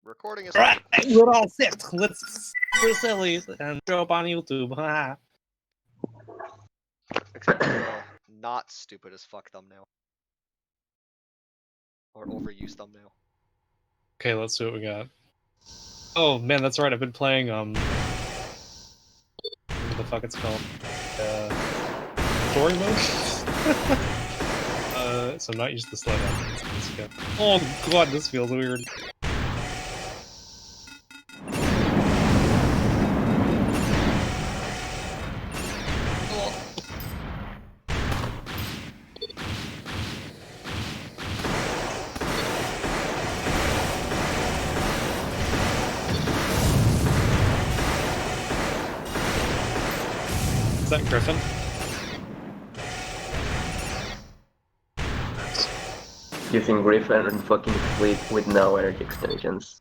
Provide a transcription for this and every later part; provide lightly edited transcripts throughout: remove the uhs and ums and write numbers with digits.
Recording is Right, we're all set. Let's we're silly and show up on YouTube. except for the not stupid as fuck thumbnail. Or overused thumbnail. Okay, let's see what we got. Oh man, that's right. I've been playing what the fuck it's called? Story mode. So I'm not used to slowdown. Let's go. Oh god, this feels weird. Is that Griffin? Using Griffin and fucking Fleet with no energy extensions.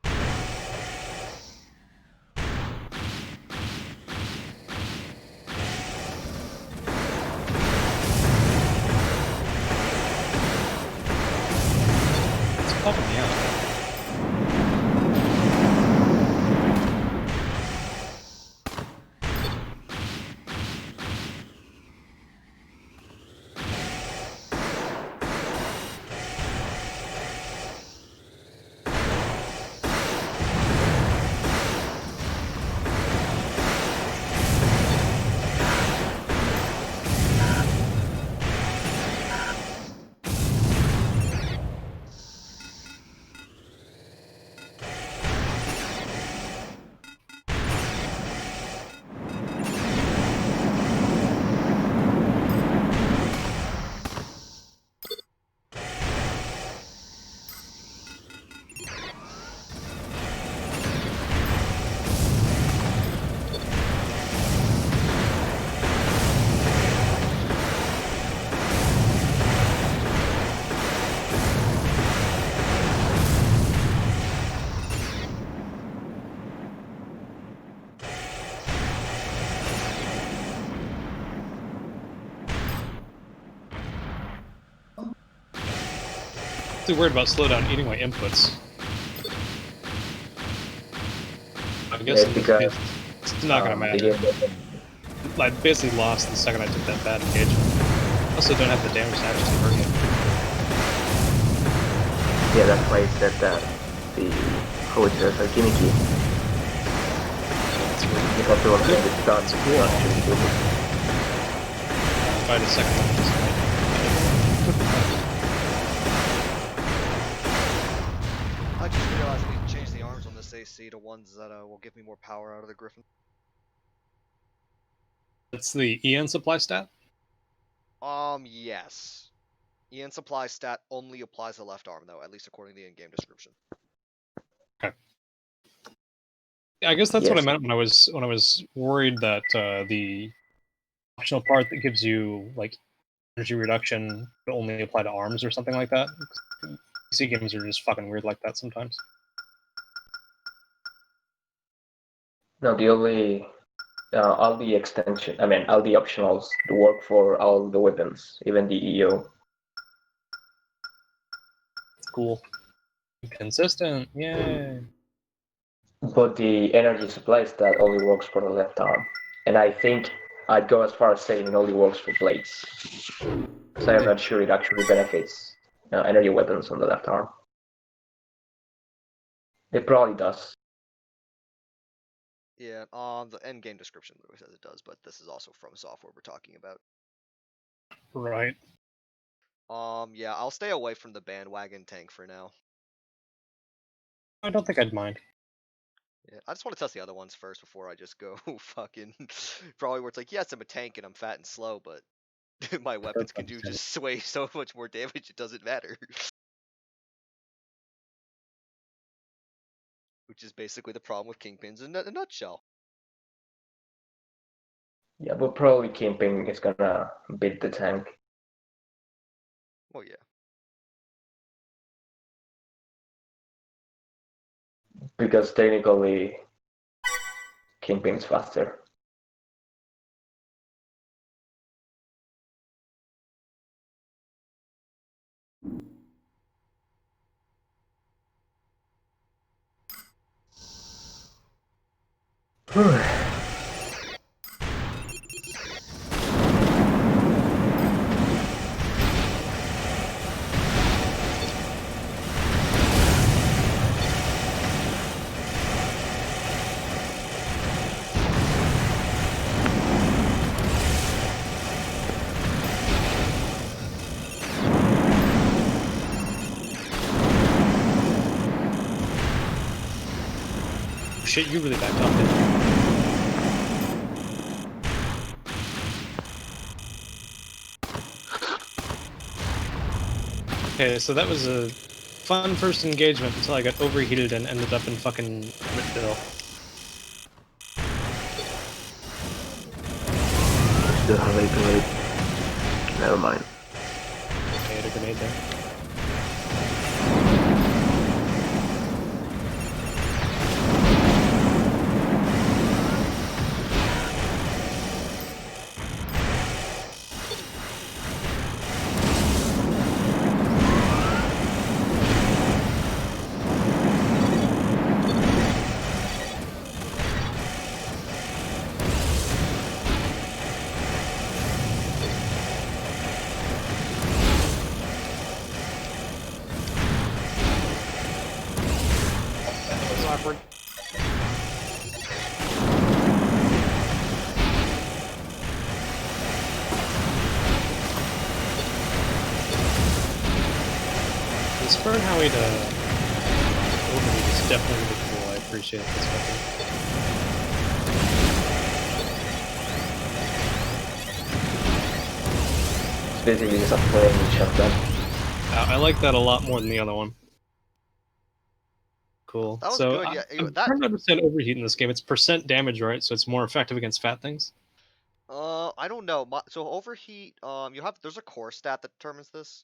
It's popping me out. Too worried about slowdown eating my inputs. I guess Yeah, because it's not gonna matter. I basically lost the second I took that bad engagement. I also don't have the damage to actually hurt it. Yeah, that's why I said that the howitzers are gimmicky. Because they were getting it done. Try the second one. I just realized we can change the arms on this AC to ones that will give me more power out of the Griffin. It's the EN supply stat? Yes. EN supply stat only applies to left arm, though, at least according to the in-game description. Okay. I guess that's Yes. what I meant when I was worried that the optional part that gives you like energy reduction would only apply to arms or something like that. PC games are just fucking weird like that sometimes. No, the only all the extension, all the optionals work for all the weapons, even the EO. Cool. Consistent, yay. But the energy supply stat only works for the left arm. And I think I'd go as far as saying it only works for blades. So I'm not sure it actually benefits energy weapons on the left arm. It probably does. Yeah, the end-game description literally says it does, but this is also from software we're talking about. Right. Yeah, I'll stay away from the bandwagon tank for now. I don't think I'd mind. Yeah, I just want to test the other ones first before I just go fucking probably where it's like, yes, I'm a tank and I'm fat and slow, but my weapons can do just sway so much more damage, it doesn't matter. Which is basically the problem with Kingpins in a nutshell. Yeah, but probably Kingpin is gonna beat the tank. Well, yeah. Because technically, Kingpin's faster. Shit, you really backed off, didn't you? Okay, so that was a fun first engagement until I got overheated and ended up in fucking Midville. Still have a grenade. Never mind. Okay, I had a grenade there. Awkward. This burn Howie to overheat is definitely really cool. I appreciate this weapon. It's basically just a flame shotgun. I like that a lot more than the other one. Cool. That was so good, yeah, I'm that- trying to understand overheat in this game. It's percent damage, right? So it's more effective against fat things? I don't know. So overheat, there's a core stat that determines this.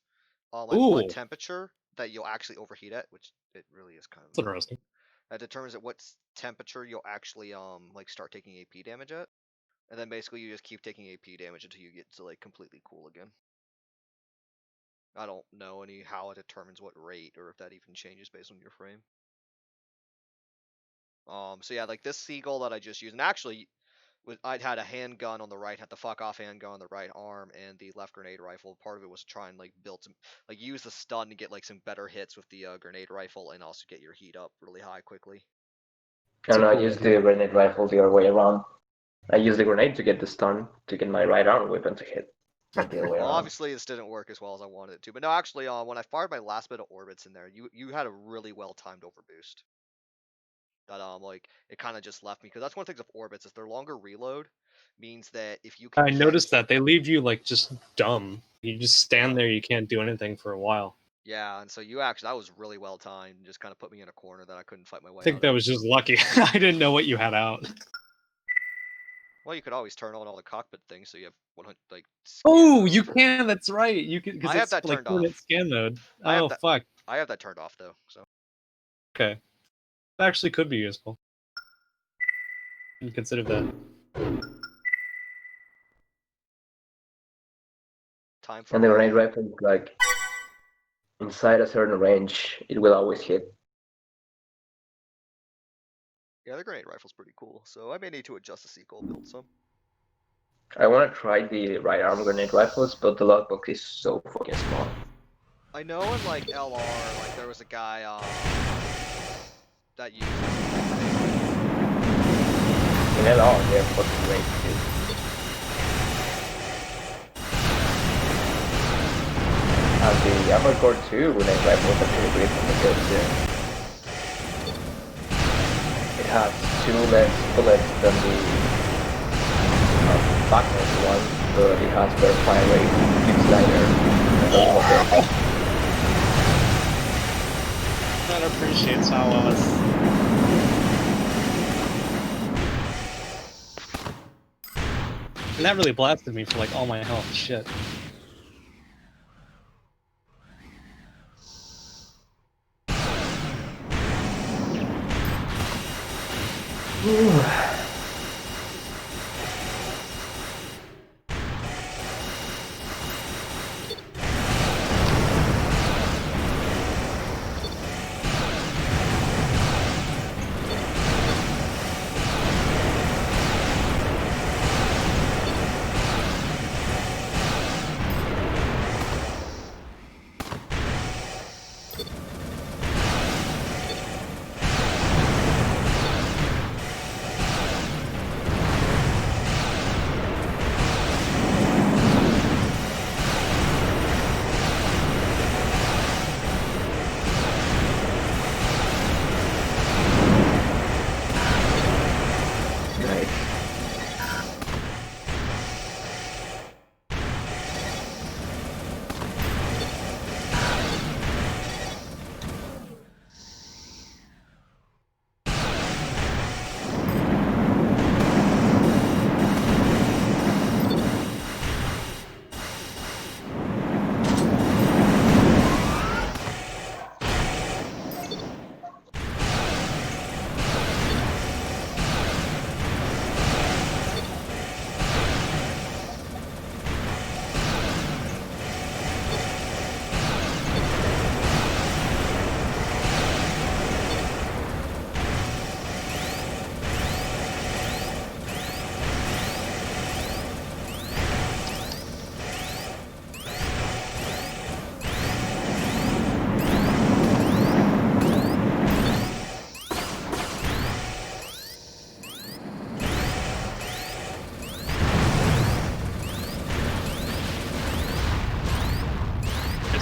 Like Ooh. what temperature that you'll actually overheat at, which it really is kind of. That's interesting. That determines at what temperature you'll actually like start taking AP damage at, and then basically you just keep taking AP damage until you get to like completely cool again. I don't know how it determines what rate or if that even changes based on your frame. So yeah, like this seagull that I just used, and actually, I'd had a handgun on the right, had the fuck off handgun on the right arm, and the left grenade rifle. Part of it was to try and like build some, like use the stun to get like some better hits with the grenade rifle, and also get your heat up really high quickly. And I used the grenade rifle the other way around. I used the grenade to get the stun to get my right arm weapon to hit. Not the other way Well, around. obviously this didn't work as well as I wanted it to, but no, actually, when I fired my last bit of orbits in there, you had a really well timed overboost. That like it kind of just left me, because that's one of the things with orbits is their longer reload means that if you can I noticed that they leave you like just dumb. You just stand there, you can't do anything for a while. Yeah, and so that was really well timed, and just kind of put me in a corner that I couldn't fight my way out. I think that was just lucky. I didn't know what you had out. Well, you could always turn on all the cockpit things, so you have 100 like. Oh, you can. That's right. You can, because I have it's that like turned off. scan mode. I have Oh that- fuck. I have that turned off though, so. Okay, that actually could be useful. You consider that. Time for. And the grenade rifle is like inside a certain range, it will always hit. Yeah, the grenade rifle's pretty cool, so I may need to adjust the sequel, build some. I want to try the right arm grenade rifles, but the logbook is so fucking small. I know in like LR, like there was a guy that used. In LR, they're fucking great too. And the Armored Core 2 grenade rifle is actually great from the field too. It has 2 less bullets than the backwards one, but it has better fire rate, it's lighter. That appreciates how And that really blasted me for like all my health. Shit.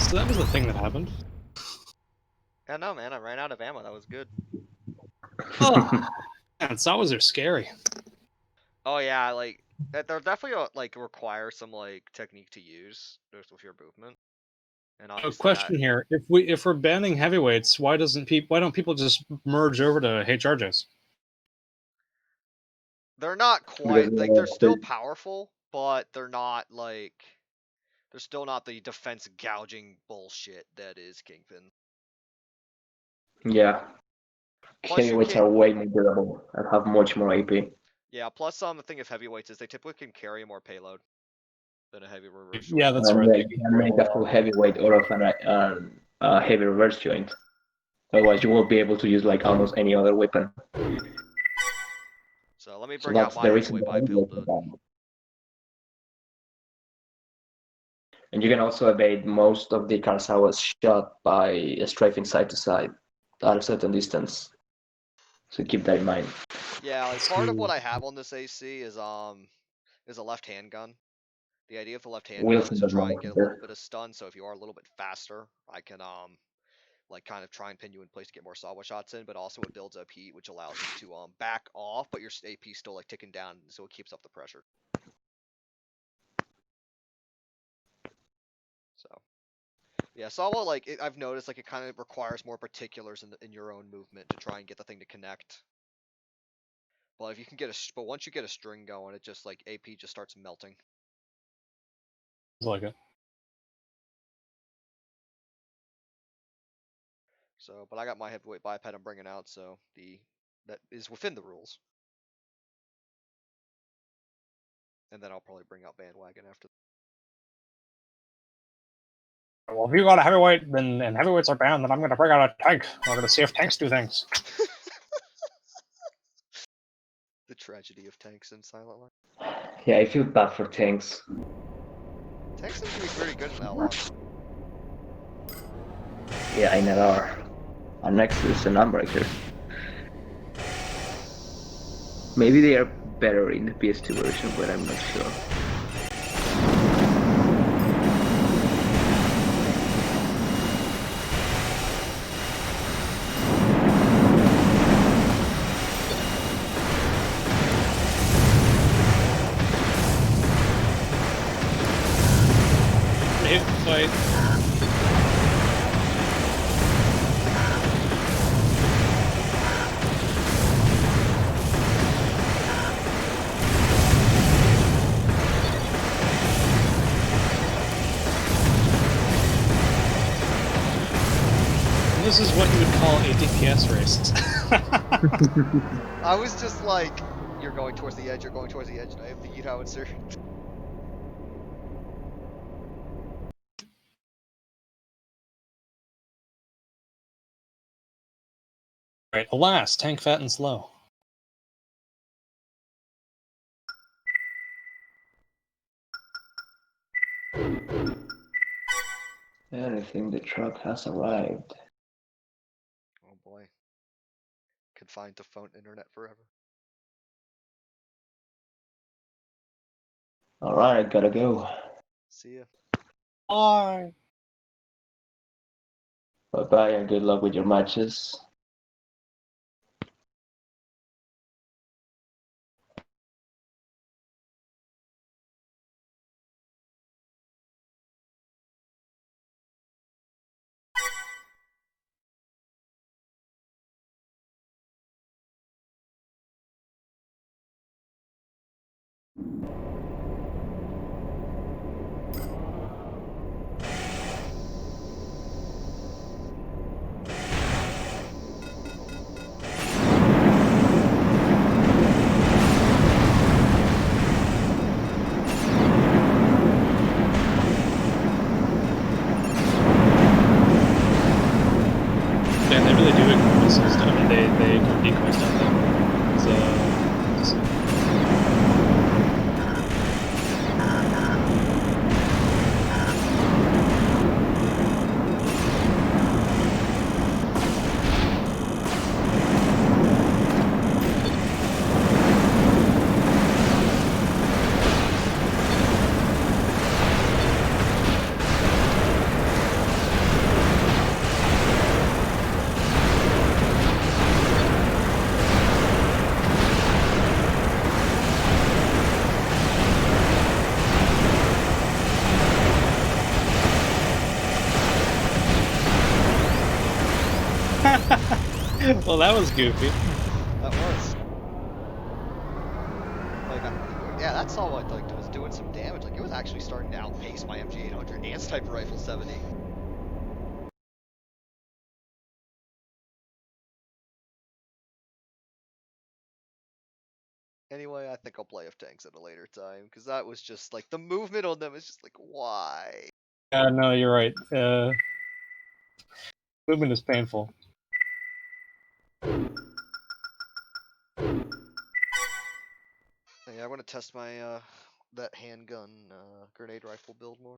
So that was the thing that happened. Yeah, no, man, I ran out of ammo. That was good. Oh, man, saws are scary. Oh yeah, like they're definitely like require some like technique to use just with your movement. And A obviously question here: if we're banning heavyweights, why don't people just merge over to HRJs? they're not Because quite like they're still powerful, but they're not like they're still not the defense gouging bullshit that is Kingpin. yeah, Plus you heavyweights can't. are way more durable and have much more AP. Yeah. Plus, the thing of heavyweights is they typically can carry more payload than a heavy reverse joint. Yeah, that's And right. yeah, you can make a full heavyweight out of a heavy reverse joint. Otherwise, you won't be able to use like almost any other weapon. So let me So bring out that's my the reason heavyweight the biped. heavyweights are banned. And you can also evade most of the Karasawa's shot by strafing side to side at a certain distance. So keep that in mind. Yeah, like part of what I have on this AC is a left hand gun. The idea of the left hand gun Wilson is to does try not and get a there. little bit of stun. So if you are a little bit faster, I can like kind of try and pin you in place to get more sawa shots in. But also it builds up heat, which allows you to back off, but your AP still like ticking down, so it keeps up the pressure. So yeah, sawa like I've noticed like it kind of requires more particulars in your own movement to try and get the thing to connect. But if you can get but once you get a string going, it just like AP just starts melting. Like it. So, but I got my heavyweight biped I'm bringing out, so that is within the rules. And then I'll probably bring out bandwagon after. Well, if you got a heavyweight, and heavyweights are banned, then I'm going to bring out a tank. We're going to see if tanks do things. The tragedy of tanks in Silent Life. Yeah, I feel bad for tanks. Tanks seem to be pretty good in LR. Yeah, in LR. Our next is an Unbreaker. Maybe they are better in the PS2 version, but I'm not sure. Hit fight. This is what you would call a DPS race. I was just like, you're going towards the edge, and I have the howitzer. Right. Alas, tank fat and slow. And I think the truck has arrived. Oh boy. Confined to phone internet forever. Alright, gotta go. See ya. Bye. Bye bye and good luck with your matches. Yeah, they really do ignore missiles. I mean, they ignore decoys, don't they? So, Well, that was goofy. That was. Like, yeah, that saw what like was doing some damage. Like, it was actually starting to outpace my MG800 and Sniper Rifle 70. Anyway, I think I'll play of tanks at a later time because that was just like the movement on them is just like why. Yeah, no, you're right. Movement is painful. Yeah, I want to test my that handgun grenade rifle build more.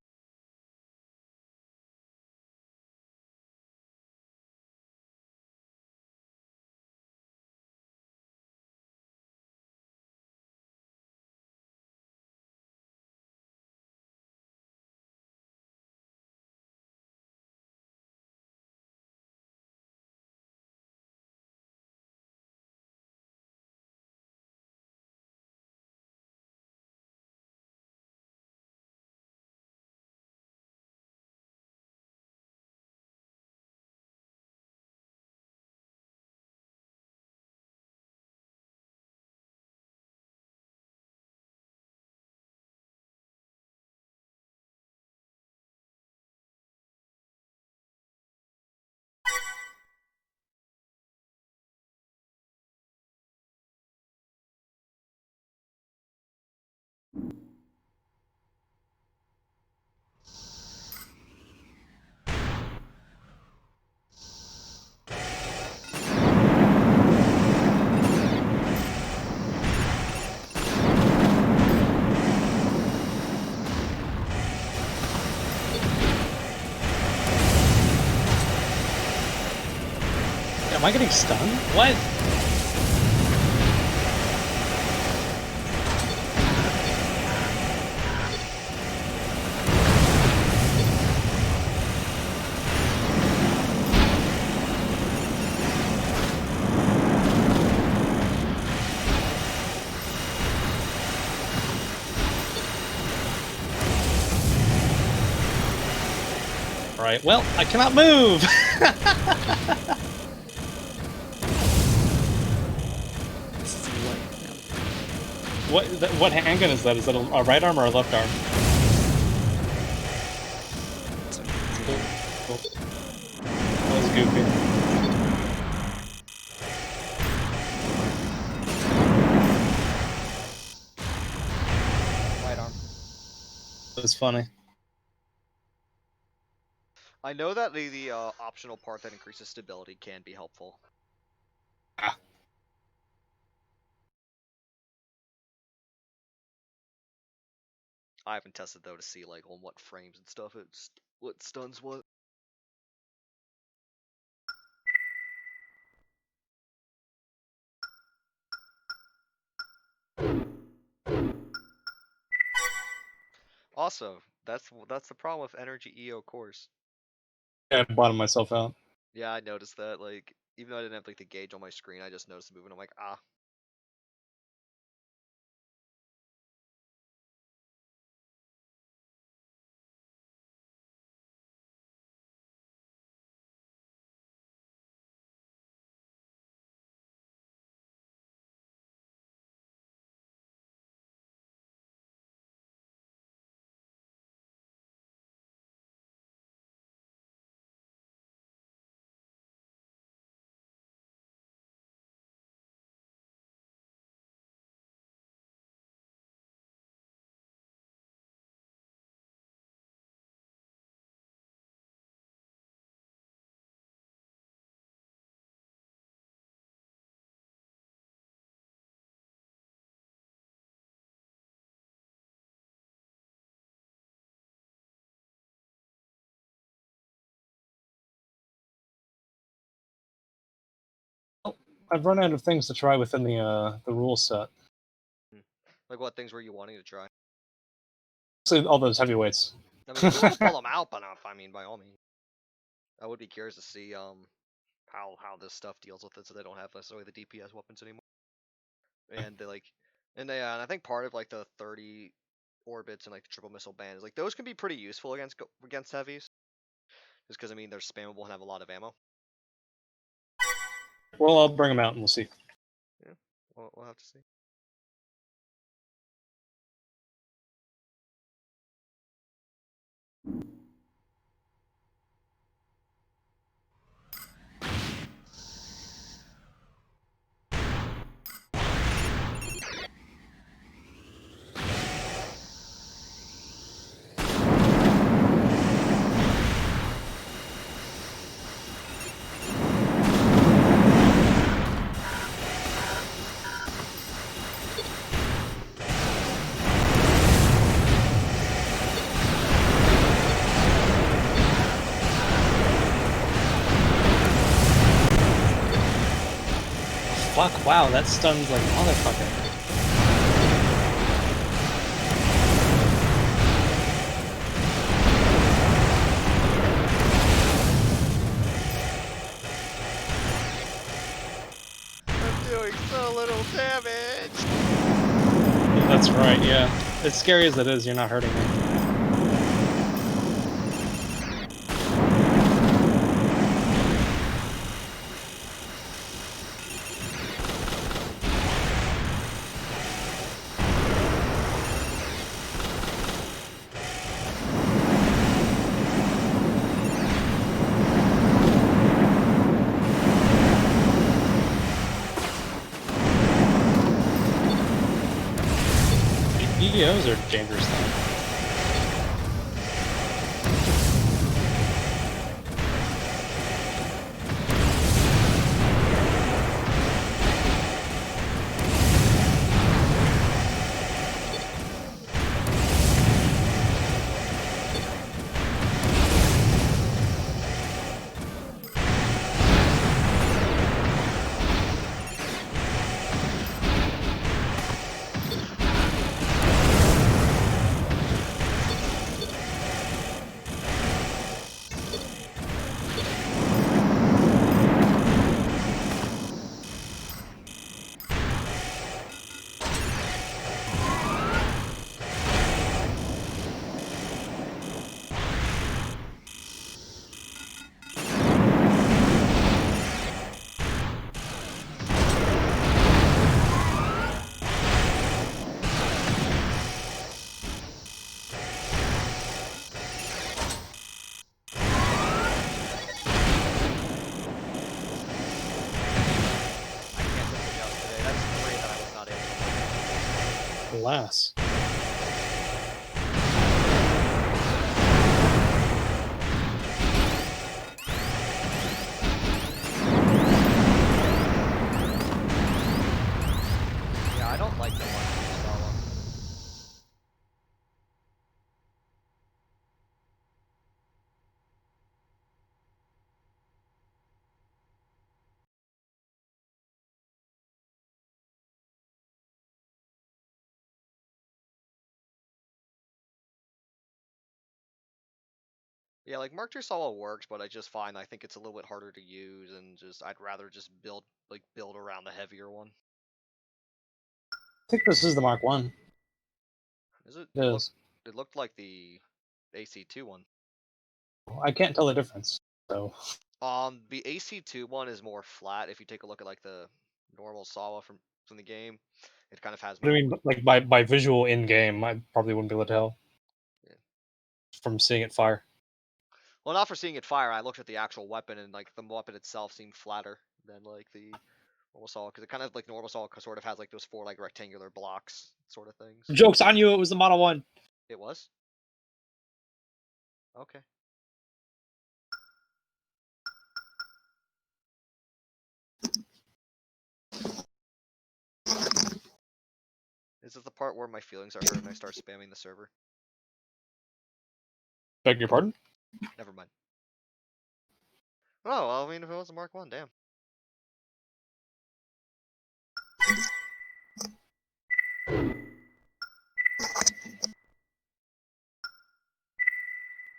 Am I getting stunned? What? Alright, well, I cannot move! What handgun is that? Is that a right arm or a left arm? Cool. That was goofy. Right arm. That was funny. I know that the optional part that increases stability can be helpful. Ah. I haven't tested though to see like on what frames and stuff it's what stuns what. Also, that's the problem with Energy EO cores. Yeah, I bottomed myself out. Yeah, I noticed that. Like, even though I didn't have like the gauge on my screen, I just noticed the movement. I'm like, ah. I've run out of things to try within the rule set. Like, what things were you wanting to try? So all those heavyweights. I mean, if you want to pull them out, but I mean, by all means. I would be curious to see how this stuff deals with it, so they don't have necessarily the DPS weapons anymore. And they like, and I think part of like the 30 orbits and like the triple missile ban is like those can be pretty useful against heavies, just because I mean they're spammable and have a lot of ammo. well, I'll bring them out and we'll see. Yeah, we'll have to see. Fuck, wow, that stuns like a motherfucker. I'm doing so little damage! That's right, yeah. As scary as it is, you're not hurting me. EDOs are dangerous though. I can't lift it up today. That's 3 that I was not able to lift. Alas. Yeah, I don't like the one solo. Yeah, like Mark II solo works, but I just find I think it's a little bit harder to use, and just I'd rather just build around the heavier one. I think this is the Mark 1. Is it? It is. It looked like the AC2 one. I can't tell the difference, so... The AC2 one is more flat. If you take a look at like the normal Sawa from the game, it kind of has I mean, more. like, by visual in-game, I probably wouldn't be able to tell. Yeah. From seeing it fire. Well, not for seeing it fire. I looked at the actual weapon, and like the weapon itself seemed flatter than like the normal Sawa, because it kind of like normal Sawa sort of has like those 4 like rectangular blocks sort of things. Joke's on you, it was the Model 1! It was? Okay. Is this the part where my feelings are hurt and I start spamming the server? Beg your pardon? Never mind. Oh, well, I mean, if it was a Mark 1, damn.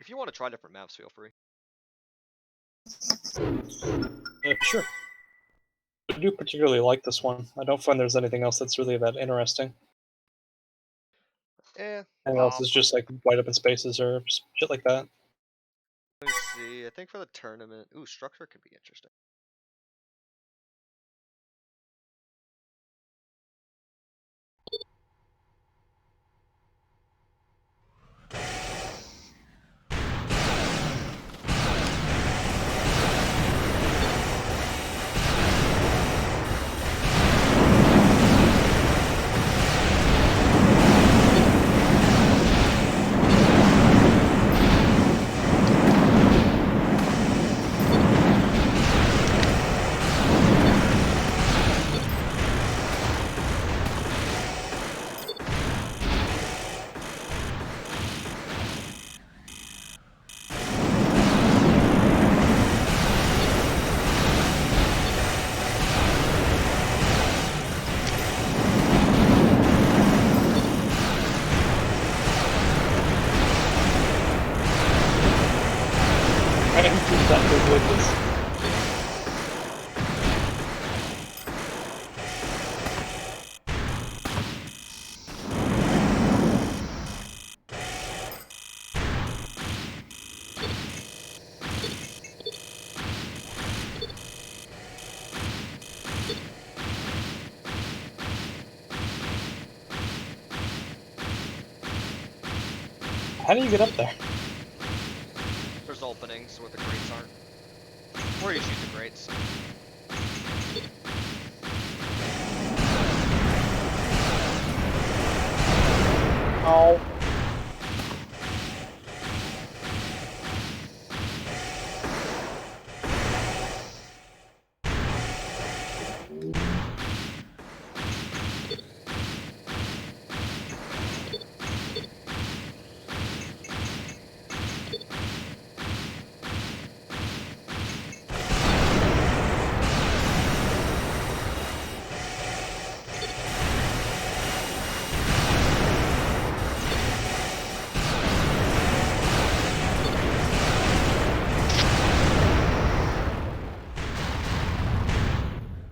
If you want to try different maps, feel free. Sure. I do particularly like this one. I don't find there's anything else that's really that interesting. Anything else is just like wide open spaces or just shit like that. Let me see. I think for the tournament, structure could be interesting. How do you get up there? There's openings where the grates aren't. Or you shoot the grates. Oh.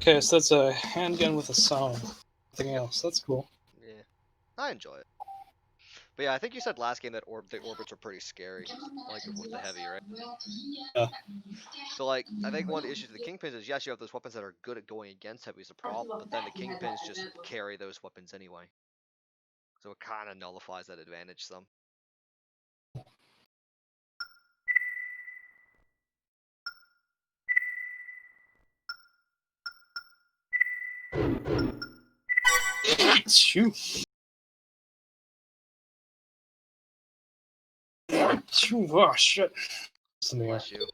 Okay, so that's a handgun with a sound. Nothing else. That's cool. Yeah, I enjoy it. But yeah, I think you said last game that the orbits are pretty scary, like with the heavy, right? Yeah. So like, I think one of the issues with the kingpins is yes, you have those weapons that are good at going against heavy is a problem, but then the kingpins just carry those weapons anyway. So it kind of nullifies that advantage some. Shoo. Shoo. Oh shit. It's in the air. Bless you.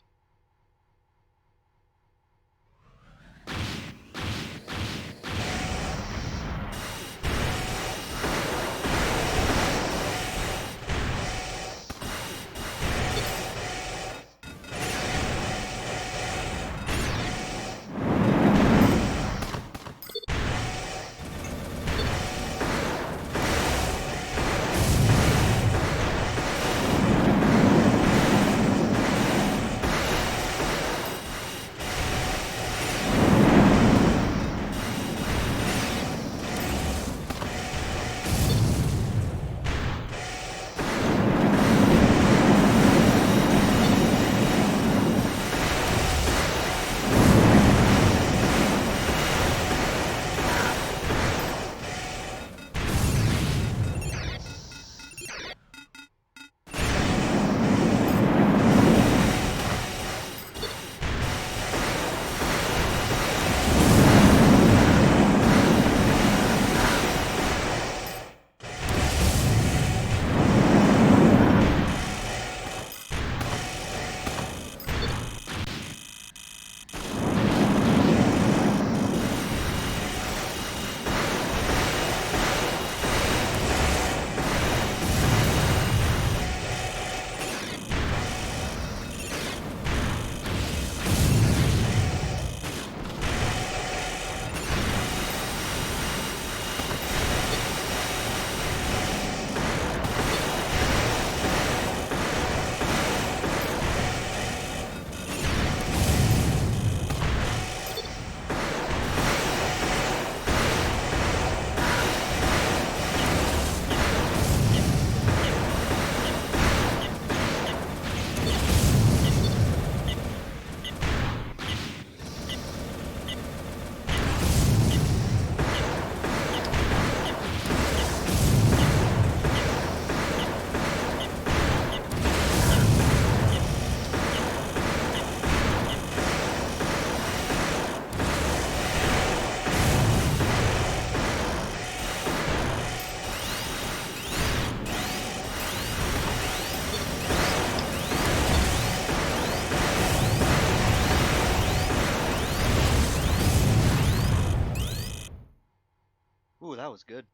Ooh, that was good.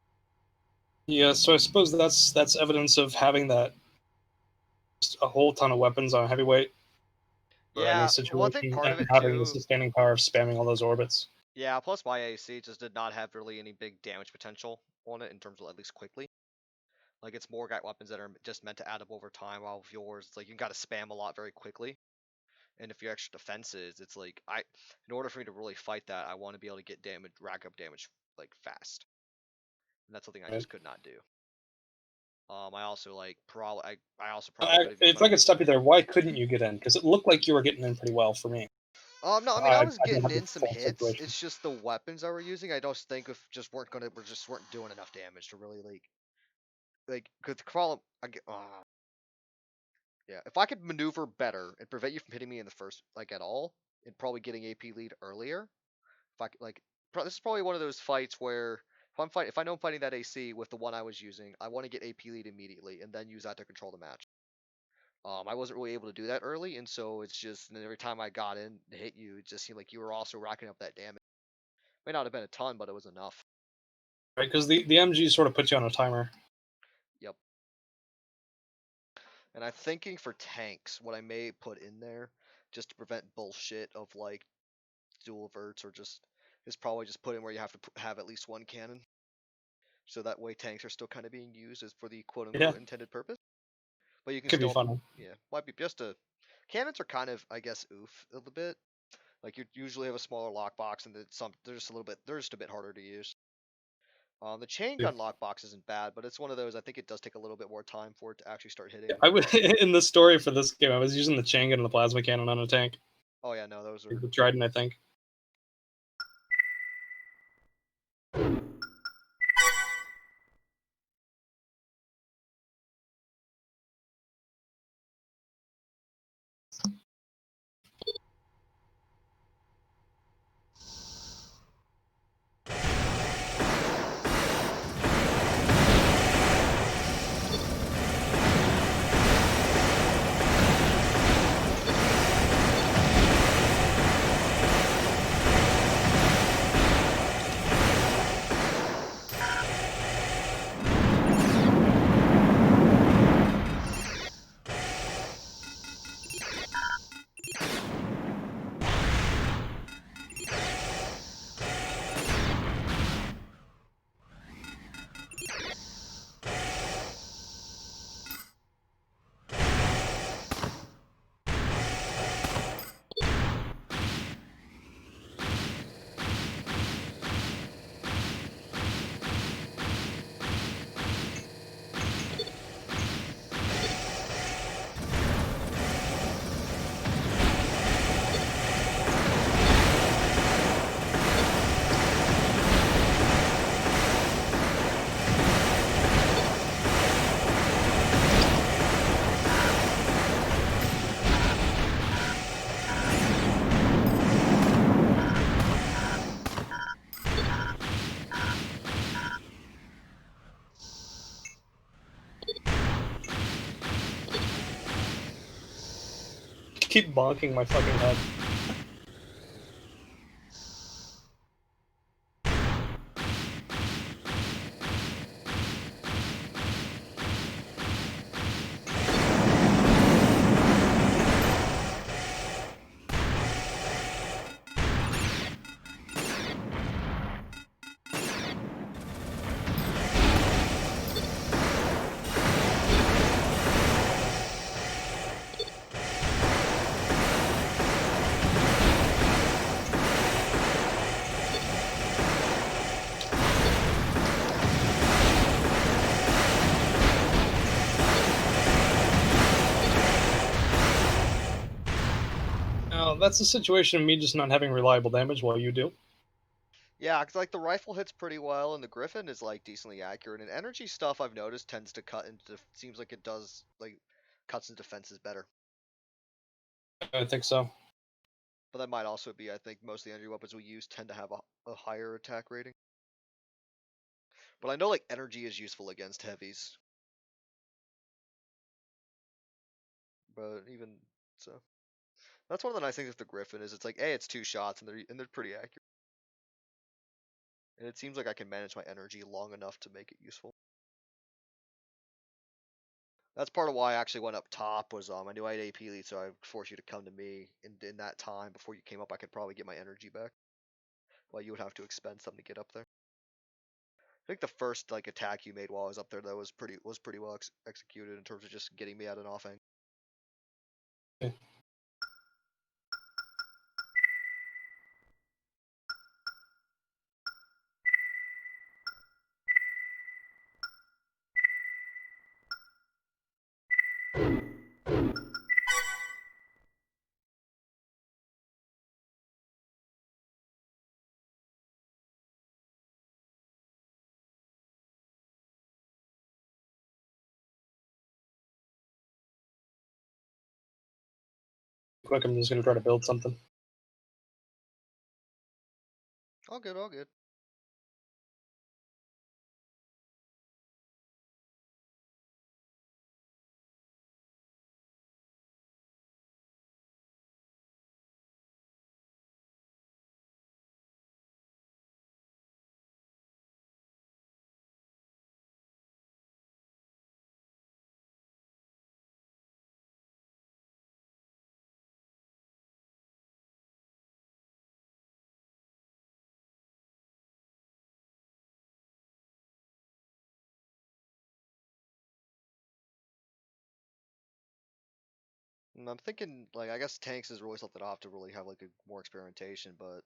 Yeah, so I suppose that's evidence of having that just a whole ton of weapons on heavyweight for any Yeah, well, I think situation, part of and it having the too. sustaining power of spamming all those orbits. Yeah, plus my AC just did not have really any big damage potential on it in terms of at least quickly. Like it's more got weapons that are just meant to add up over time, while with yours, it's like you got to spam a lot very quickly. And if your extra defenses, it's like in order for me to really fight that, I want to be able to get damage, rack up damage like fast, and that's something I Right? just could not do. I also like I also probably could have used If my. I could stop you there, why couldn't you get in? Because it looked like you were getting in pretty well for me. No, I mean I was I didn't getting have the in some full hits. situation. It's just the weapons I were using. I don't think if just weren't doing enough damage to really like. Cause crawl. Yeah, if I could maneuver better and prevent you from hitting me in the first, like at all, and probably getting AP lead earlier. If I could, like, this is probably one of those fights where if I know I'm fighting that AC with the one I was using, I want to get AP lead immediately and then use that to control the match. I wasn't really able to do that early, and so it's just and then every time I got in to hit you, it just seemed like you were also racking up that damage. May not have been a ton, but it was enough. Right, because the MG sort of puts you on a timer. Yep. And I'm thinking for tanks, what I may put in there, just to prevent bullshit of like dual verts or just is probably just put in where you have to have at least one cannon, so that way tanks are still kind of being used as for the quote unquote Yeah, intended purpose. But you can could be still, fun. yeah, might be just a cannons are kind of I guess oof a little bit. Like you usually have a smaller lockbox and they're just a little bit they're just a bit harder to use. The chain Yeah. gun lockbox isn't bad, but it's one of those I think it does take a little bit more time for it to actually start hitting. I would in the story for this game, I was using the chain gun and the plasma cannon on a tank. Oh yeah, no, those are The Trident, I think. Keep bonking my fucking head. Now, that's a situation of me just not having reliable damage while you do. yeah, because like the rifle hits pretty well and the Griffin is like decently accurate and energy stuff I've noticed tends to cut into seems like it does like cuts into defenses better. I think so. But that might also be I think most of the energy weapons we use tend to have a higher attack rating. But I know like energy is useful against heavies. But even so, that's one of the nice things with the Griffin is it's like it's 2 shots and they're pretty accurate. And it seems like I can manage my energy long enough to make it useful. That's part of why I actually went up top was I knew I had AP lead, so I forced you to come to me. And in that time before you came up, I could probably get my energy back. Well, you would have to expend some to get up there. I think the first like attack you made while I was up there though was pretty well executed in terms of just getting me at an off angle. quick. I'm just gonna try to build something. All good, all good. And I'm thinking, like, I guess tanks is really something I'll have to really have like a more experimentation, but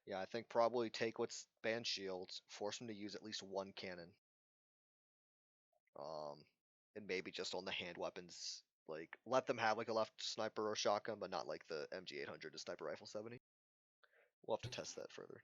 yeah, I think probably take what's banned shields, force them to use at least one cannon. And maybe just on the hand weapons, like let them have like a left sniper or shotgun, but not like the MG800 to sniper rifle 70. We'll have to test that further.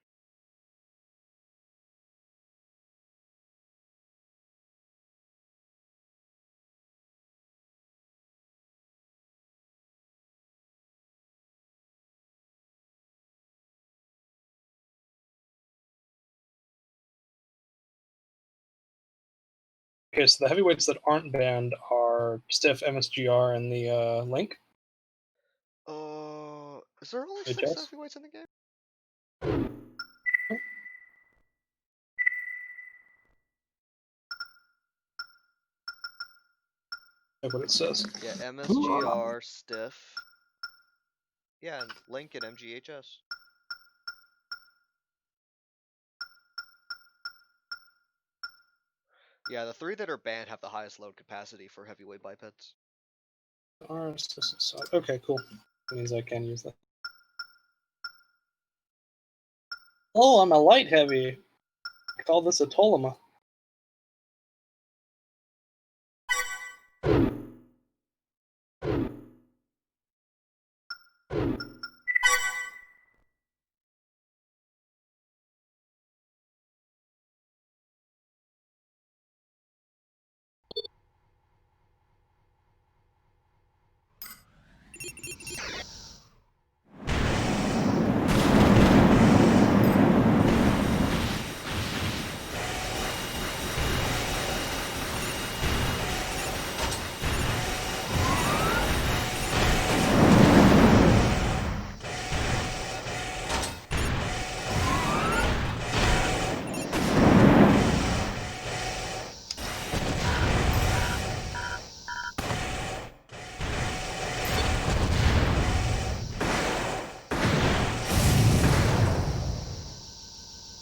Okay, so the heavyweights that aren't banned are Stiff, MSGR, and the Link. Is there only 6 HS? heavyweights in the game? That's what it says. Yeah, MSGR, Stiff. Yeah, and Link and MGHS. Yeah, the 3 that are banned have the highest load capacity for heavyweight bipeds. Okay, cool. That means I can use that. Oh, I'm a light heavy. Call this a Tolema.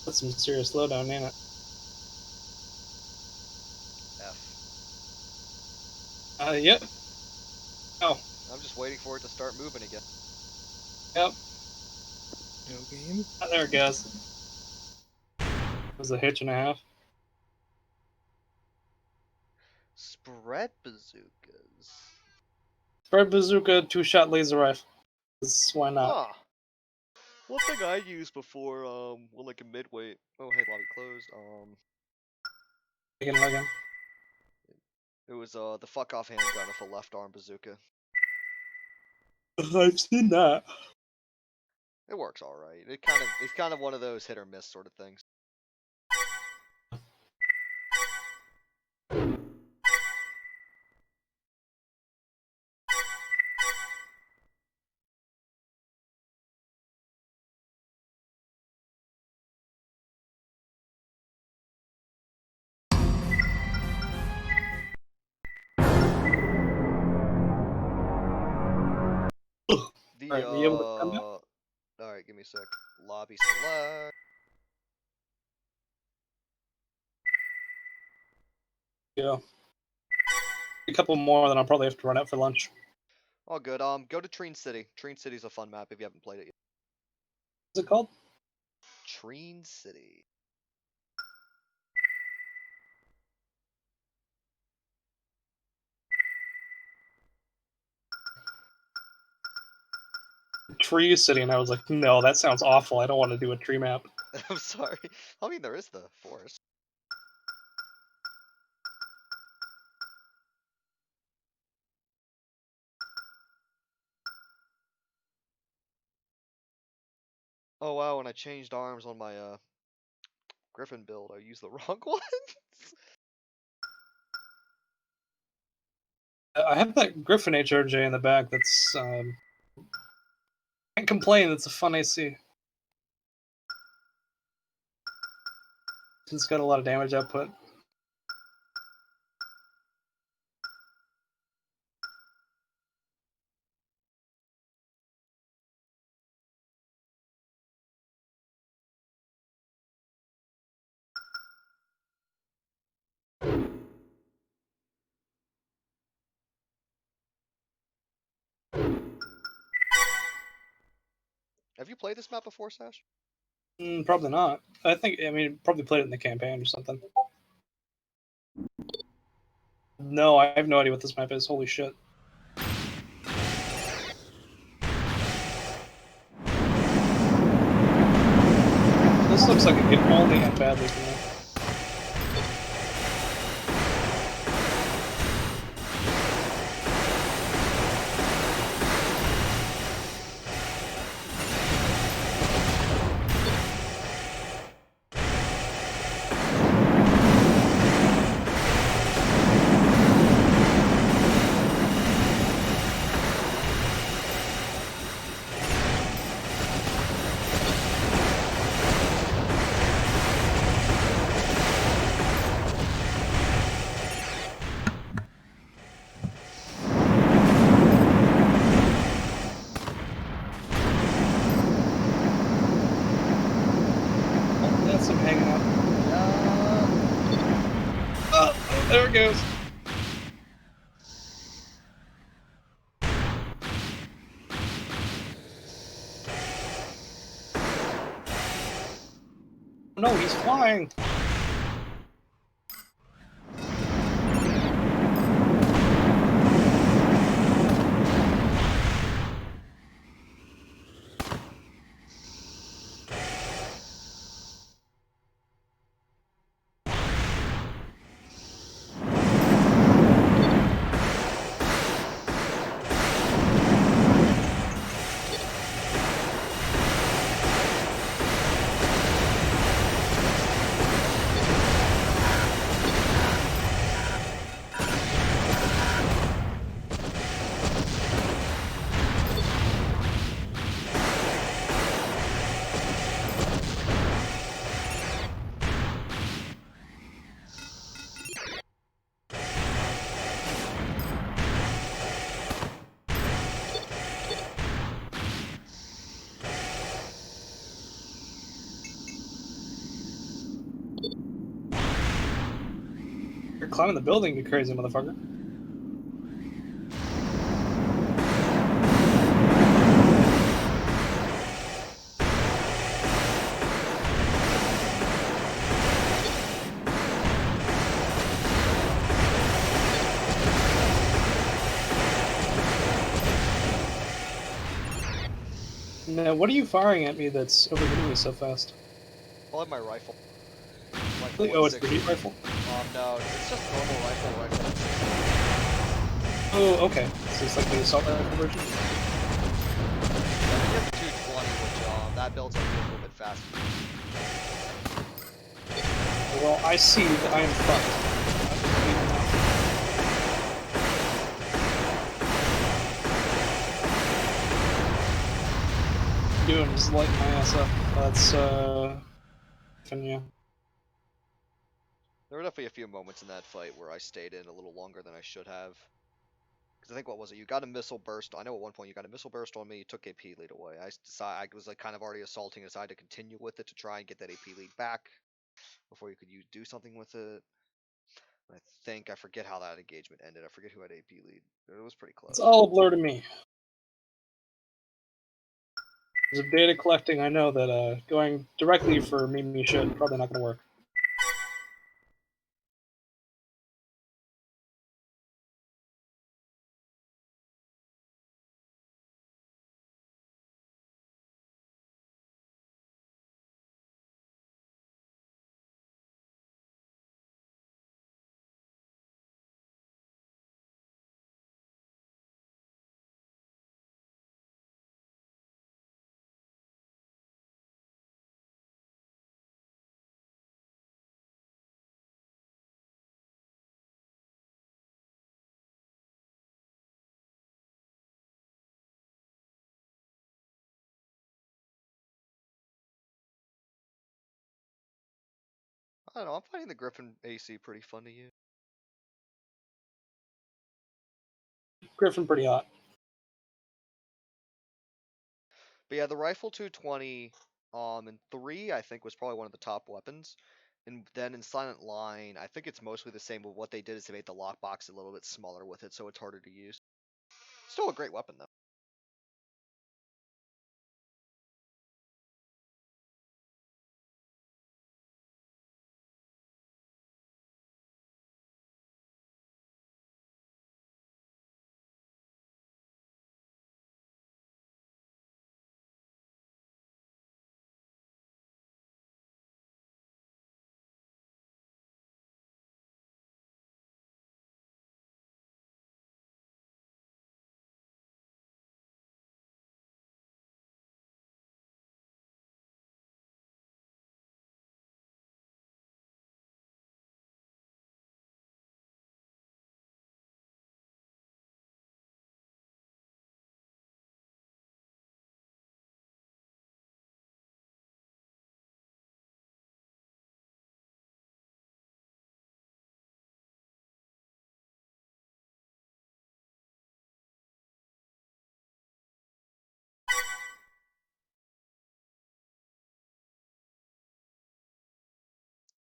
That's some serious slowdown, ain't it? F. Yep. Oh. I'm just waiting for it to start moving again. Yep. No game? Oh, there it goes. It was a hitch and a half. Spread bazookas. Spread bazooka, 2-shot laser rifle. Why not? Huh. One thing I used before, when like a midweight. Oh, hey, lobby closed. Again. It was the fuck off handgun with a left arm bazooka. I've seen that. It works all right. It's kind of one of those hit or miss sort of things. The Alright, be able to come back? Alright, give me a sec. Lobby select. Yeah. A couple more, then I'll probably have to run out for lunch. All good. Go to Treen City. Treen City's a fun map if you haven't played it yet. What's it called? Treen City. Tree City, and I was like, no, that sounds awful. I don't want to do a tree map. I'm sorry. I mean, there is the forest. Oh wow, when I changed arms on my Griffin build, I used the wrong ones. I have that Griffin HRJ in the back. That's can't complain. It's a fun AC. It's got a lot of damage output. Have you played this map before, Sash? Probably not. I mean, probably played it in the campaign or something. No, I have no idea what this map is. Holy shit. This looks like it could only end badly for me. Oh, that's some hanging out. Yeah. Oh, there it goes. No, he's flying. You're climbing the building, you crazy motherfucker. Now, what are you firing at me that's overhitting me so fast? I have my rifle. Oh, it's the heat rifle? No, it's just normal rifle. Oh, okay. So it's like the assault rifle version? Yeah, we get the 220, which that builds up a little bit faster. Well, I see that I am fucked. Doing just lighting my ass up. That's yeah. There were definitely a few moments in that fight where I stayed in a little longer than I should have. Because I think, what was it? You got a missile burst. I know at one point you got a missile burst on me. You took AP lead away. I was like kind of already assaulting. I decided to continue with it to try and get that AP lead back before you could do something with it. I forget how that engagement ended. I forget who had AP lead. It was pretty close. It's all a blur to me. As of data collecting, I know that going directly for me shit probably not going to work. I don't know. I'm finding the Griffin AC pretty fun to use. Griffin pretty hot. But yeah, the rifle 220 in 3 I think was probably one of the top weapons. And then in Silent Line, I think it's mostly the same, but what they did is they made the lockbox a little bit smaller with it, so it's harder to use. Still a great weapon though.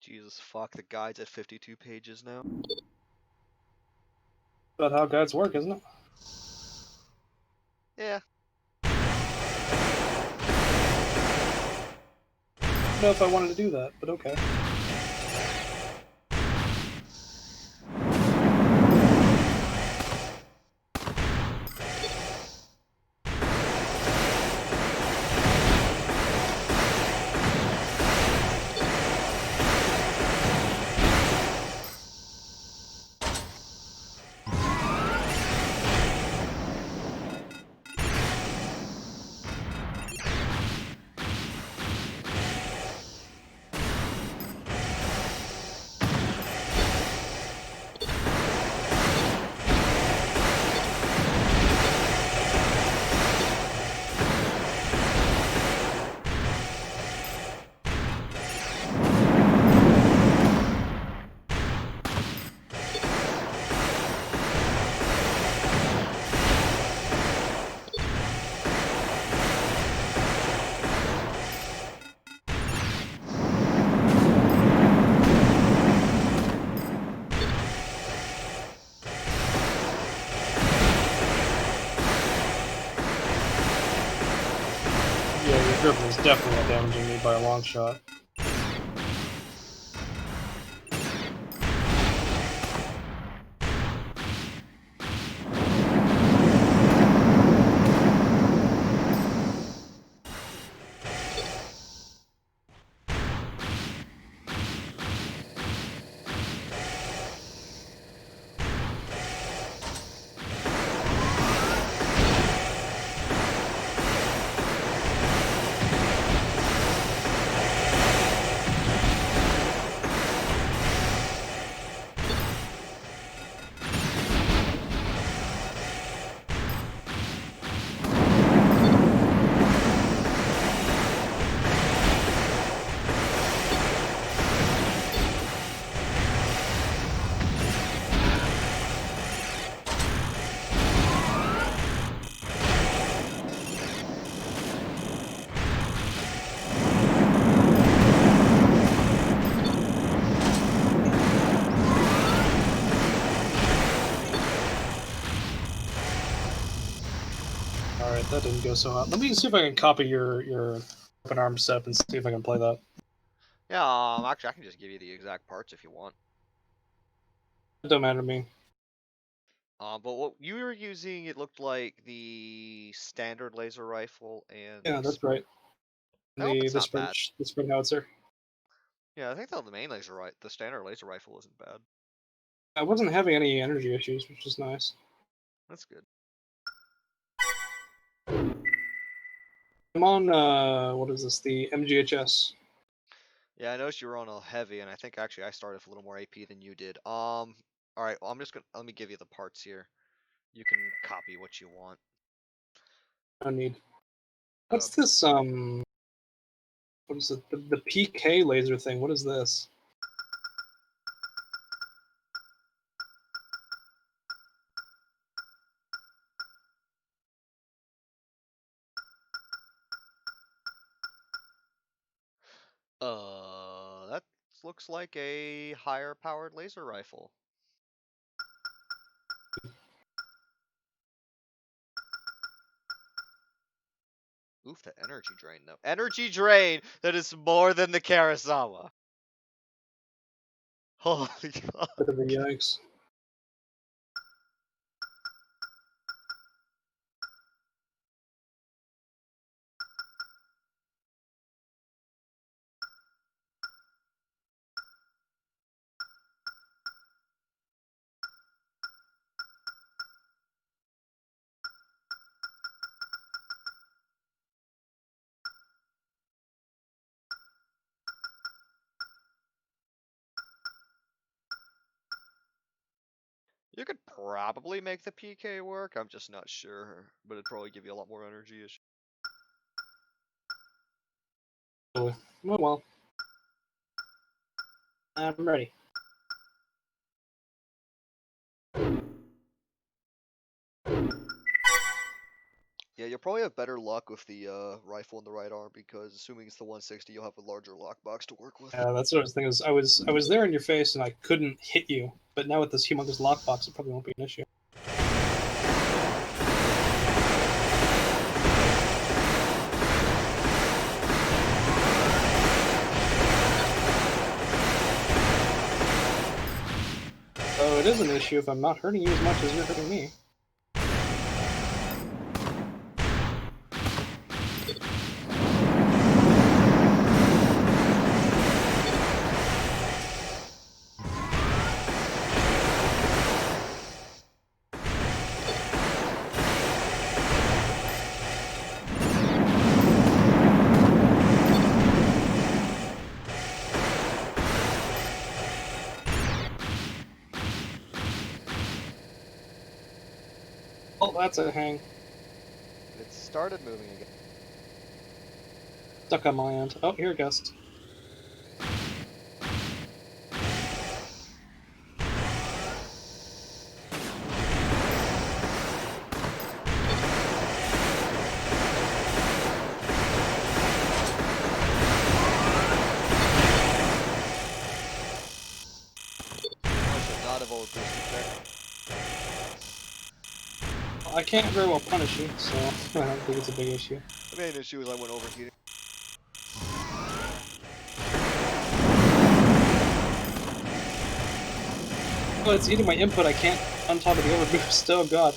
Jesus fuck, the guide's at 52 pages now. About how guides work, isn't it? Yeah. I don't know if I wanted to do that, but okay. Griffin is definitely not damaging me by a long shot. Alright, that didn't go so hot. Let me see if I can copy your open arm setup and see if I can play that. Yeah, actually I can just give you the exact parts if you want. It don't matter to me. But what you were using, it looked like the standard laser rifle and Yeah, that's right. The sprint howitzer. Yeah, I think the main the standard laser rifle isn't bad. I wasn't having any energy issues, which is nice. That's good. I'm on what is this? The MGHS. Yeah, I noticed you were on a heavy, and I think actually I started with a little more AP than you did. All right, well, let me give you the parts here. You can copy what you want. No need. What's Okay. this? What is it? The PK laser thing. What is this? That looks like a higher powered laser rifle. Oof, the energy drain though. Energy drain that is more than the Karasawa. Holy fuck. Bit of a yikes. You could probably make the PK work. I'm just not sure, but it'd probably give you a lot more energy. Oh well. I'm ready. Yeah, you'll probably have better luck with the rifle in the right arm because assuming it's the 160, you'll have a larger lockbox to work with. Yeah, that's what I was thinking. I was there in your face and I couldn't hit you, but now with this humongous lockbox, it probably won't be an issue. So it is an issue if I'm not hurting you as much as you're hurting me. Oh, that's a hang. It started moving again. Stuck on my end. Oh, here it goes. I should not have overboosted there. I can't very well punish you, so I don't think it's a big issue. The main issue is I went overheating. Oh, it's eating my input. I can't untoggle the overboost. Oh god.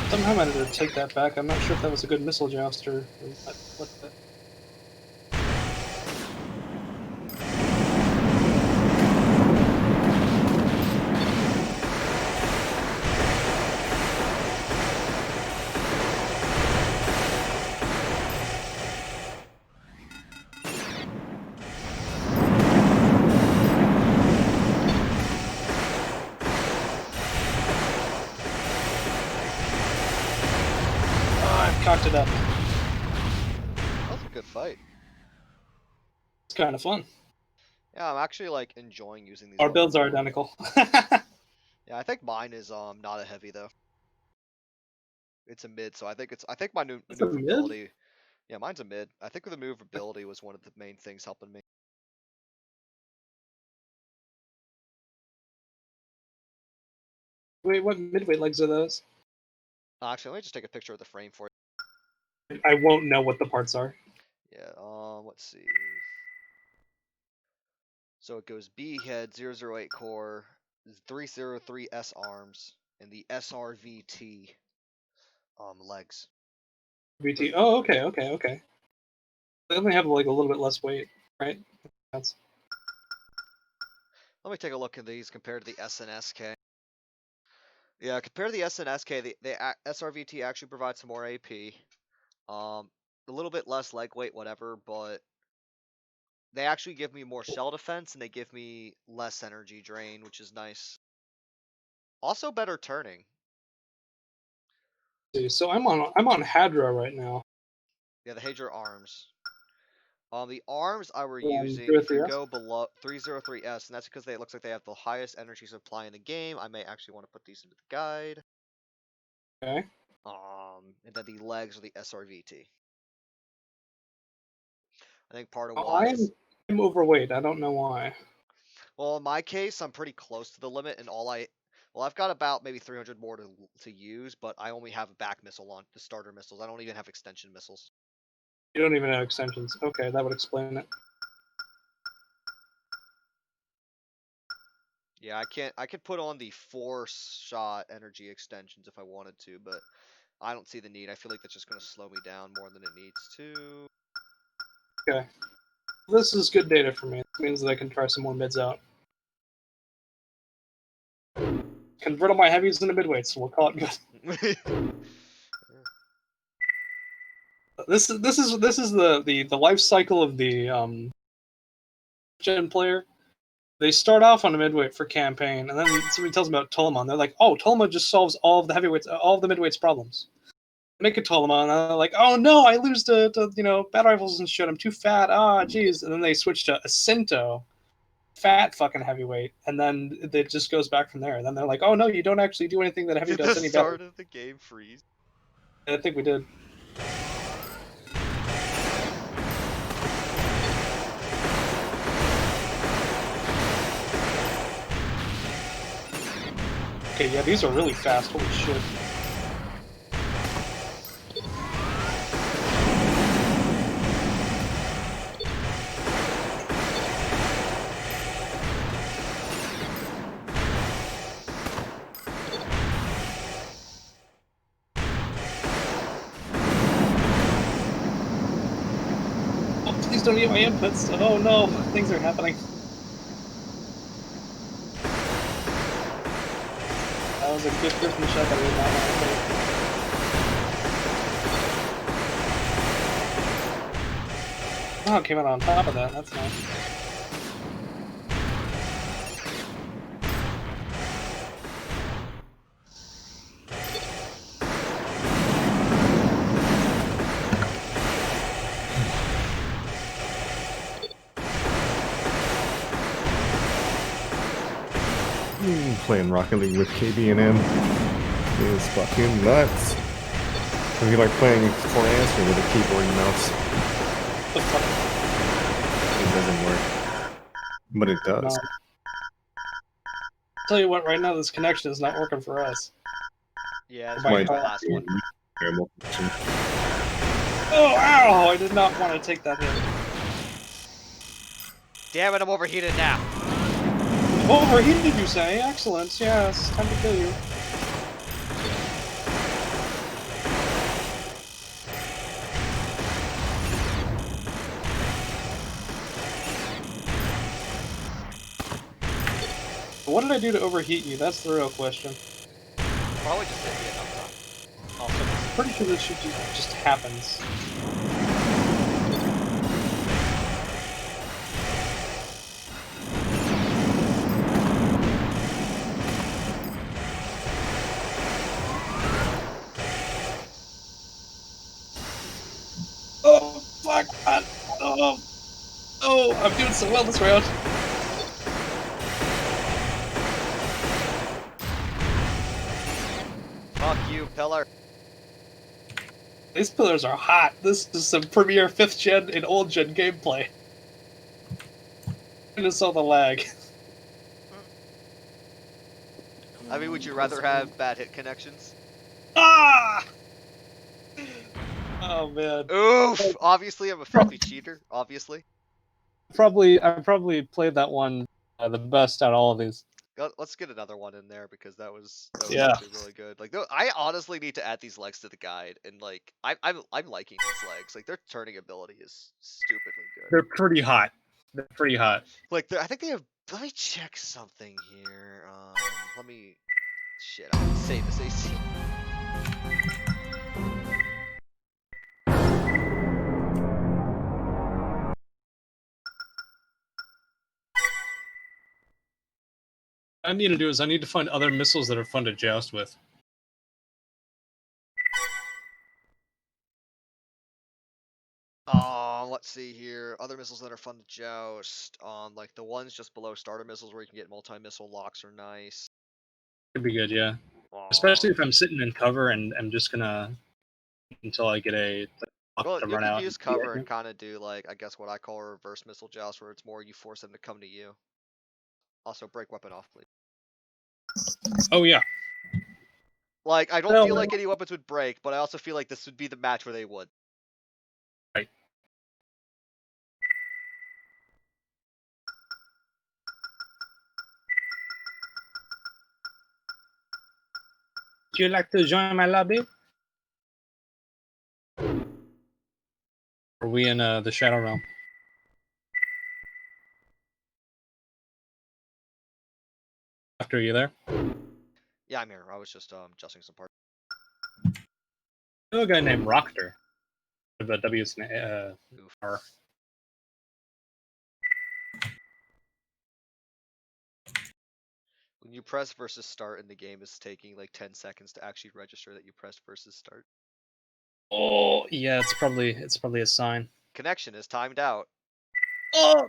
Somehow I managed to take that back. I'm not sure if that was a good missile joust or what the... cocked it up. That was a good fight. It's kind of fun. Yeah, I'm actually like enjoying using these. Our builds are identical. Yeah, I think mine is not a heavy though. It's a mid, so I think my It's a mid? maneuverability. Yeah, mine's a mid. I think the maneuverability was one of the main things helping me. Wait, what midweight legs are those? Actually, let me just take a picture of the frame for you. I won't know what the parts are. Yeah, let's see. So it goes B head, 008 core, 303 S arms, and the SRVT legs. VT. Oh, okay. They only have like a little bit less weight, right? That's... Let me take a look at these compared to the S and SK. Yeah, compared to the S and SK, the SRVT actually provides some more AP. A little bit less leg weight, whatever, but they actually give me more shell defense and they give me less energy drain, which is nice. Also, better turning. So I'm on Hadra right now. Yeah, the Hadra arms. The arms I were Yeah, using, if you 303S? go below 303S, and that's because it looks like they have the highest energy supply in the game. I may actually want to put these into the guide. Okay. And then the legs are the SRVT. I think part of Oh, why is, I'm overweight. I don't know why. well, in my case, I'm pretty close to the limit, and well, I've got about maybe 300 more to use, but I only have a back missile on the starter missiles. I don't even have extension missiles. You don't even have extensions. Okay, that would explain it. Yeah, I could put on the 4-shot energy extensions if I wanted to, but I don't see the need. I feel like that's just going to slow me down more than it needs to. Okay. This is good data for me. It means that I can try some more mids out. Convert all my heavies into midweights, so we'll call it good. This is the life cycle of the gen player. They start off on a midweight for campaign, and then somebody tells them about Tolema, and they're like, "Oh, Tolema just solves all of the heavyweights, all of the midweights problems." Make a Tolema, and they're like, "Oh no, I lose to battle rifles and shit. I'm too fat. Ah, jeez." And then they switch to Asinto, fat fucking heavyweight, and then it just goes back from there. And then they're like, "Oh no, you don't actually do anything that heavy Did the does any better." start of the game freeze? I think we did. Okay, yeah, these are really fast. Holy shit. Oh, please don't eat my inputs. Oh no, things are happening. That was a good Christmas shot that I did not want to take. Oh, it came out on top of that. That's nice. Playing Rocket League with KB&M is fucking nuts. Are you like playing France or with a keyboard and mouse? The fuck? It doesn't work. But it does. No. Tell you what, right now this connection is not working for us. Yeah, it's My my God. last one. Terrible. Oh, ow! I did not want to take that hit. Damn it, I'm overheated now. Overheated, you say? Excellent. Yes, time to kill you. What did I do to overheat you? That's the real question. Probably just didn't get enough time. Also, Pretty sure this shit just happens. Oh, fuck! Oh, I'm doing so well this round. fuck you, pillar. These pillars are hot. This is some premier 5th gen and old gen gameplay. I just saw the lag. I mean, would you rather have bad hit connections? Ah! Oh man. Oof! Obviously, I'm a filthy cheater. Obviously. I probably played that one the best out of all of these. Let's get another one in there because that was Yeah. actually really good. Like, I honestly need to add these legs to the guide, and like, I'm liking these legs. Like, their turning ability is stupidly good. They're pretty hot. They're pretty hot. Like, I think they have. Let me check something here. Let me Shit, I'm gonna save this AC. What I need to do is I need to find other missiles that are fun to joust with. Let's see here. Other missiles that are fun to joust. Like the ones just below starter missiles where you can get multi-missile locks are nice. Could be good, yeah. Aw. Especially if I'm sitting in cover and I'm just gonna until I get a lock Well, to you run could out. use cover and kind of do like I guess what I call a reverse missile joust, where it's more you force them to come to you. Also, break weapon off, please. Oh yeah. Like I don't No, feel like any weapons would break, but I also feel like this would be the match where they would. Right. Would you like to join my lobby? Are we in the Shadow Realm? After you there? Yeah, I'm here. I was just adjusting some parts. I know a guy named Rockter. The W's Oof. R. When you press versus start in the game, it's taking like 10 seconds to actually register that you pressed versus start. Oh yeah, it's probably a sign. Connection is timed out. Oh.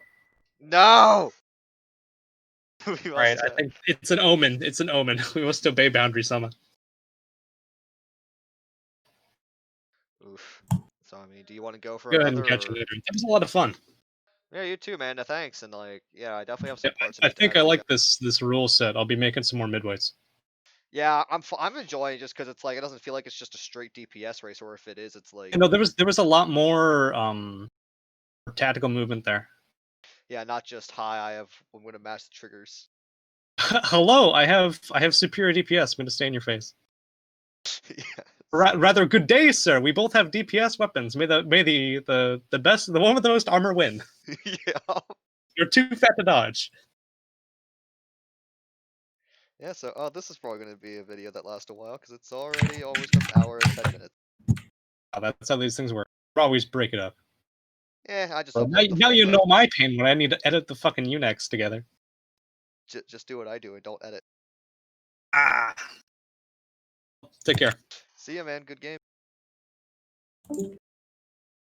No. We must, Right, I think it's an omen. It's an omen. We must obey boundary summon. Oof. So I mean, do you want to go for Go ahead and another? catch you Or... later. That was a lot of fun. Yeah, you too, man. Thanks. And like, yeah, I definitely have Yeah, some parts. I need to think I actually like this rule set. I'll be making some more midweights. Yeah, I'm enjoying it just because it's like it doesn't feel like it's just a straight DPS race, or if it is, it's like You know, there was a lot more tactical movement there. yeah, not just hi. I'm gonna match the triggers. Hello, I have superior DPS. I'm gonna stay in your face. Yeah. Rather, good day, sir. We both have DPS weapons. May the best, the one with the most armor win. Yeah. You're too fat to dodge. Yeah. So this is probably gonna be a video that lasts a while because it's already almost an hour and 10 minutes. Oh, that's how these things work. Always break it up. Yeah, I just Well, upload the now full you thing. know my pain when I need to edit the fucking Unix together. Just do what I do and don't edit. Ah. Take care. See ya, man. Good game.